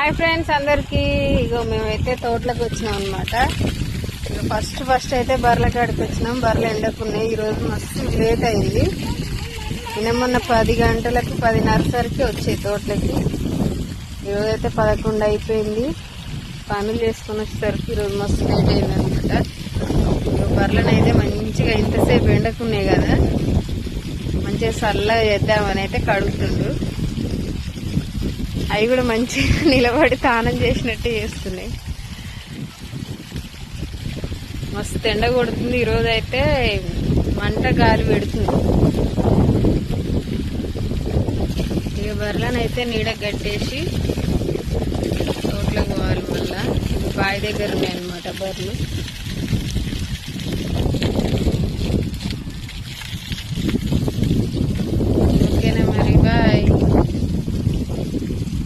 Hi friends అందరికి. ఇగో మేమైతే తోటలోకి వచ్చినాం అనమాట. ఫస్ట్ అయితే బర్రెల కాడికి వచ్చినాం. బర్రెలు ఎండకున్నాయి. ఈరోజు మస్తు లేట్ అయింది. నిన్న 10 గంటలకు 10:30 సరికి వచ్చాయి తోటలకి. ఈరోజు అయితే 11 అయిపోయింది. పనులు చేసుకుని వచ్చేసరికి ఈరోజు మస్తు లేట్ అయింది అనమాట. బర్రెలను అయితే మంచిగా ఇంతసేపు ఎండకున్నాయి కదా, మంచిగా చల్లగా చేద్దామని అయితే కడుగుతుండ్రు. అవి కూడా మంచిగా నిలబడి తానం చేసినట్టు చేస్తున్నాయి. మస్తు ఎండ కొడుతుంది. ఈరోజు అయితే మంట గాలి పెడుతుంది. ఇక బర్రెలను అయితే నీడ కట్టేసి తోటలోకి పోవాలి. మళ్ళా బావి దగ్గర ఉన్నాయన్నమాట బర్రెలు.